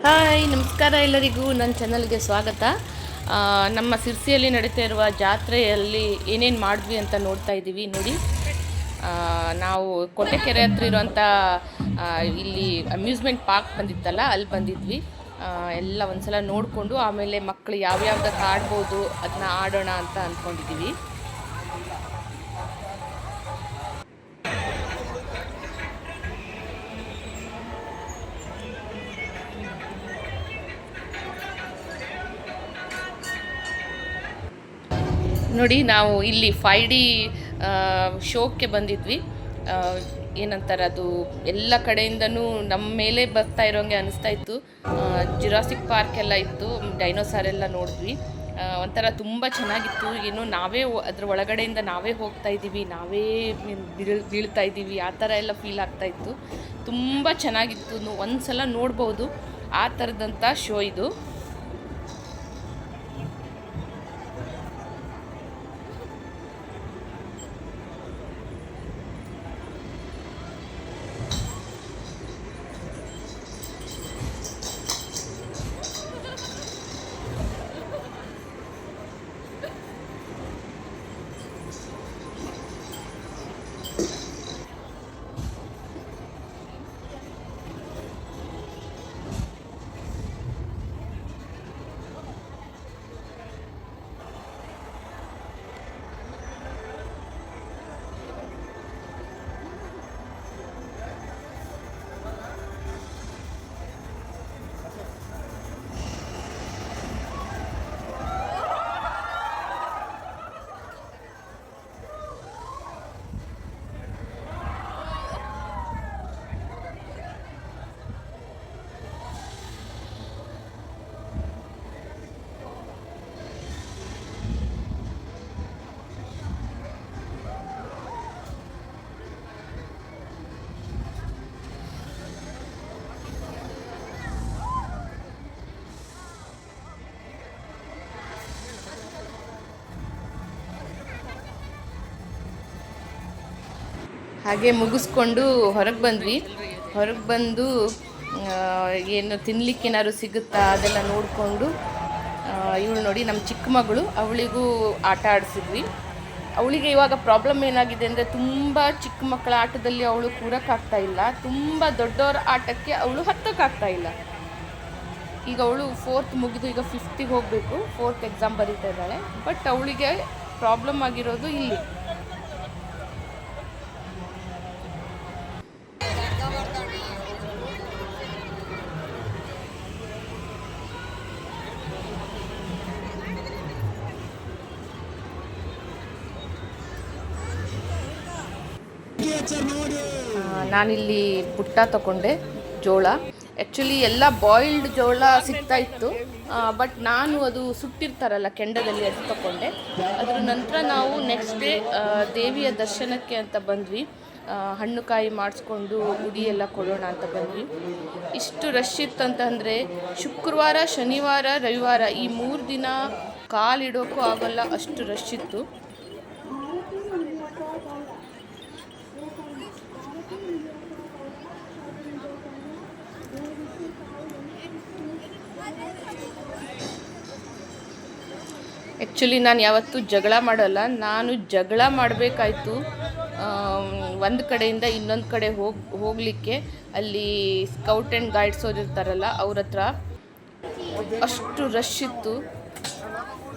Hi, ನಮಸ್ಕಾರ ಎಲ್ಲರಿಗೂ. ನನ್ನ ಚಾನಲ್ಗೆ ಸ್ವಾಗತ. ನಮ್ಮ ಸಿರ್ಸಿಯಲ್ಲಿ ನಡೀತಾ ಇರುವ ಜಾತ್ರೆಯಲ್ಲಿ ಏನೇನು ಮಾಡಿದ್ವಿ ಅಂತ ನೋಡ್ತಾ ಇದ್ದೀವಿ ನೋಡಿ. ನಾವು ಕೋಟೆಕೆರೆ ಹತ್ರ ಇರುವಂಥ ಇಲ್ಲಿ ಅಮ್ಯೂಸ್ಮೆಂಟ್ ಪಾರ್ಕ್ ಬಂದಿತ್ತಲ್ಲ, ಅಲ್ಲಿ ಬಂದಿದ್ವಿ. ಎಲ್ಲ ಒಂದ್ಸಲ ನೋಡಿಕೊಂಡು ಆಮೇಲೆ ಮಕ್ಕಳು ಯಾವ್ಯಾವ್ದಕ್ಕೆ ಆಡ್ಬೋದು ಅದನ್ನ ಆಡೋಣ ಅಂತ ಅಂದ್ಕೊಂಡಿದ್ದೀವಿ. ನೋಡಿ, ನಾವು ಇಲ್ಲಿ 5D ಶೋಕ್ಕೆ ಬಂದಿದ್ವಿ. ಏನಂತಾರೆ ಅದು, ಎಲ್ಲ ಕಡೆಯಿಂದನೂ ನಮ್ಮ ಮೇಲೆ ಬರ್ತಾ ಇರೋಂಗೆ ಅನಿಸ್ತಾ ಇತ್ತು. ಜುರಾಸಿಕ್ ಪಾರ್ಕ್ ಎಲ್ಲ ಇತ್ತು, ಡೈನೋಸಾರ್ ಎಲ್ಲ ನೋಡಿದ್ವಿ. ಒಂಥರ ತುಂಬ ಚೆನ್ನಾಗಿತ್ತು. ಏನು ನಾವೇ ಅದ್ರ ಒಳಗಡೆಯಿಂದ ನಾವೇ ಹೋಗ್ತಾ ಇದ್ದೀವಿ, ನಾವೇ ಬೀಳ್ತಾ ಇದ್ದೀವಿ, ಆ ಥರ ಎಲ್ಲ ಫೀಲ್ ಆಗ್ತಾಯಿತ್ತು. ತುಂಬ ಚೆನ್ನಾಗಿತ್ತು. ಒಂದು ಸಲ ನೋಡ್ಬೋದು ಆ ಥರದಂಥ ಶೋ ಇದು. ಹಾಗೆ ಮುಗಿಸ್ಕೊಂಡು ಹೊರಗೆ ಬಂದ್ವಿ. ಹೊರಗೆ ಬಂದು ಏನು ತಿನ್ನಲಿಕ್ಕೆ ಏನಾದ್ರು ಸಿಗುತ್ತಾ ಅದೆಲ್ಲ ನೋಡಿಕೊಂಡು, ಇವಳು ನೋಡಿ ನಮ್ಮ ಚಿಕ್ಕ ಮಗಳು, ಅವಳಿಗೂ ಆಟ ಆಡಿಸಿದ್ವಿ. ಅವಳಿಗೆ ಇವಾಗ ಪ್ರಾಬ್ಲಮ್ ಏನಾಗಿದೆ ಅಂದರೆ, ತುಂಬ ಚಿಕ್ಕ ಮಕ್ಕಳ ಆಟದಲ್ಲಿ ಅವಳು ಕೂರಕ್ಕಾಗ್ತಾ ಇಲ್ಲ, ತುಂಬ ದೊಡ್ಡವರ ಆಟಕ್ಕೆ ಅವಳು ಹತ್ತಕ್ಕಾಗ್ತಾ ಇಲ್ಲ. ಈಗ ಅವಳು 4th ಮುಗಿದು ಈಗ 5th ಹೋಗಬೇಕು, 4th ಎಕ್ಸಾಮ್ ಬರೀತಾ ಇದ್ದಾಳೆ. ಬಟ್ ಅವಳಿಗೆ ಪ್ರಾಬ್ಲಮ್ ಆಗಿರೋದು ಇಲ್ಲಿ. ನಾನಿಲ್ಲಿ ಬುಟ್ಟ ತಗೊಂಡೆ, ಜೋಳ. ಆ್ಯಕ್ಚುಲಿ ಎಲ್ಲ ಬಾಯ್ಲ್ಡ್ ಜೋಳ ಸಿಗ್ತಾ ಇತ್ತು, ಬಟ್ ನಾನು ಅದು ಸುಟ್ಟಿರ್ತಾರಲ್ಲ ಕೆಂಡದಲ್ಲಿ, ಅದು ತಗೊಂಡೆ. ಅದ್ರ ನಂತರ ನಾವು ನೆಕ್ಸ್ಟ್ ಡೇ ದೇವಿಯ ದರ್ಶನಕ್ಕೆ ಅಂತ ಬಂದ್ವಿ. ಹಣ್ಣು ಕಾಯಿ ಮಾಡಿಸ್ಕೊಂಡು ಗುಡಿ ಎಲ್ಲ ಕೊಡೋಣ ಅಂತ ಬಂದ್ವಿ. ಇಷ್ಟು ರಶ್ ಇತ್ತಂತಂದರೆ, ಶುಕ್ರವಾರ, ಶನಿವಾರ, ರವಿವಾರ ಈ 3 ದಿನ ಕಾಲಿಡೋಕ್ಕೂ ಆಗೋಲ್ಲ, ಅಷ್ಟು ರಶ್ ಇತ್ತು. ಆ್ಯಕ್ಚುಲಿ ನಾನು ಯಾವತ್ತೂ ಜಗಳ ಮಾಡಲ್ಲ. ನಾನು ಜಗಳ ಮಾಡಬೇಕಾಯ್ತು ಒಂದು ಕಡೆಯಿಂದ ಇನ್ನೊಂದು ಕಡೆ ಹೋಗಲಿಕ್ಕೆ, ಅಲ್ಲಿ ಸ್ಕೌಟ್ ಆ್ಯಂಡ್ ಗೈಡ್ಸ್ ಓದಿರ್ತಾರಲ್ಲ ಅವ್ರ ಹತ್ರ ಅಷ್ಟು ರಶ್ ಇತ್ತು.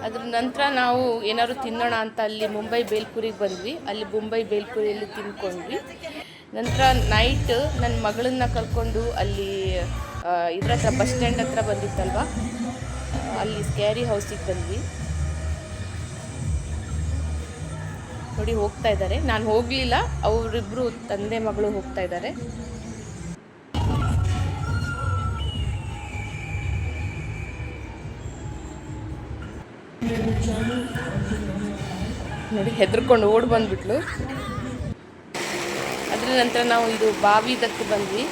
ಅದ್ರ ನಂತರ ನಾವು ಏನಾದ್ರು ತಿನ್ನೋಣ ಅಂತ ಅಲ್ಲಿ ಮುಂಬೈ ಬೇಲ್ಪುರಿಗೆ ಬಂದ್ವಿ. ಅಲ್ಲಿ ಮುಂಬೈ ಬೇಲ್ಪುರಿಯಲ್ಲಿ ತಿನ್ಕೊಂಡ್ವಿ. ನಂತರ ನೈಟ್ ನನ್ನ ಮಗಳನ್ನ ಕರ್ಕೊಂಡು ಅಲ್ಲಿ ಇದ್ರ ಹತ್ರ ಬಸ್ ಸ್ಟ್ಯಾಂಡ್ ಹತ್ರ ಬಂದಿತ್ತಲ್ವ, ಅಲ್ಲಿ ಸ್ಕ್ಯಾರಿ ಹೌಸಿಗೆ ಬಂದ್ವಿ. ನೋಡಿ ಹೋಗ್ತಾ ಇದ್ದಾರೆ, ನಾನು ಹೋಗಲಿಲ್ಲ, ಅವರಿಬ್ಬರು ತಂದೆ ಮಗಳು ಹೋಗ್ತಾ ಇದ್ದಾರೆ. ನೋಡಿ ಹೆದರ್ಕೊಂಡು ಓಡಿ ಬಂದ್ಬಿಟ್ಲು. ಅದ್ರ ನಂತರ ನಾವು ಇದು ಬಾವಿದಕ್ಕೆ ಬಂದ್ವಿ,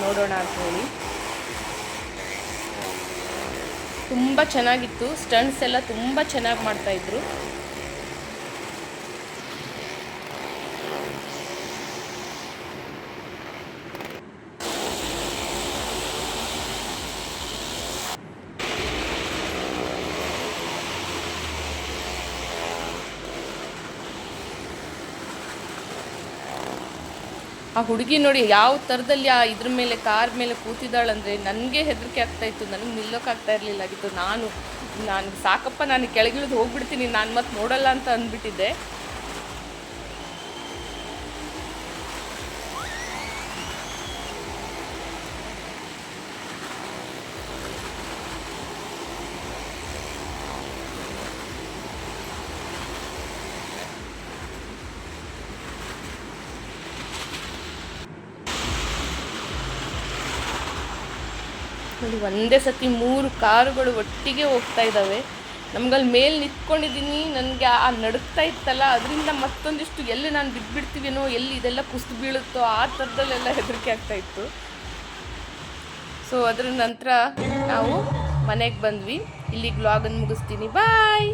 ನೋಡೋಣ ಅಂತ ಹೇಳಿ. ತುಂಬ ಚೆನ್ನಾಗಿತ್ತು, ಸ್ಟಂಟ್ಸ್ ಎಲ್ಲ ತುಂಬ ಚೆನ್ನಾಗಿ ಮಾಡ್ತಾಯಿದ್ರು. ಆ ಹುಡುಗಿ ನೋಡಿ ಯಾವ ಥರದಲ್ಲಿ ಆ ಇದ್ರ ಮೇಲೆ ಕಾರ್ ಮೇಲೆ ಕೂತಿದ್ದಾಳಂದರೆ ನನಗೆ ಹೆದರಿಕೆ ಆಗ್ತಾಯಿತ್ತು. ನನಗೆ ನಿಲ್ಲೋಕ್ಕಾಗ್ತಾ ಇರಲಿಲ್ಲಾಗಿತ್ತು. ನಾನು ಸಾಕಪ್ಪ, ನಾನು ಕೆಳಗಿಳಿದು ಹೋಗ್ಬಿಡ್ತೀನಿ, ನಾನು ಮತ್ತೆ ನೋಡಲ್ಲ ಅಂತ ಅಂದ್ಬಿಟ್ಟಿದ್ದೆ. ನೋಡಿ, ಒಂದೇ ಸತಿ 3 ಕಾರುಗಳು ಒಟ್ಟಿಗೆ ಹೋಗ್ತಾ ಇದ್ದಾವೆ. ನಮ್ಗಲ್ಲಿ ಮೇಲೆ ನಿಂತ್ಕೊಂಡಿದ್ದೀನಿ, ನನಗೆ ಆ ನಡುಕ್ತಾ ಇತ್ತಲ್ಲ, ಅದರಿಂದ ಮತ್ತೊಂದಿಷ್ಟು ಎಲ್ಲಿ ನಾನು ಬಿದ್ದುಬಿಡ್ತೀವೇನೋ, ಎಲ್ಲಿ ಇದೆಲ್ಲ ಕುಸಿದು ಬೀಳುತ್ತೋ ಆ ಥರದಲ್ಲೆಲ್ಲ ಹೆದರಿಕೆ ಆಗ್ತಾಯಿತ್ತು. ಸೊ ಅದರ ನಂತರ ನಾವು ಮನೆಗೆ ಬಂದ್ವಿ. ಇಲ್ಲಿಗೆ ವ್ಲಾಗನ್ನು ಮುಗಿಸ್ತೀನಿ. ಬಾಯ್.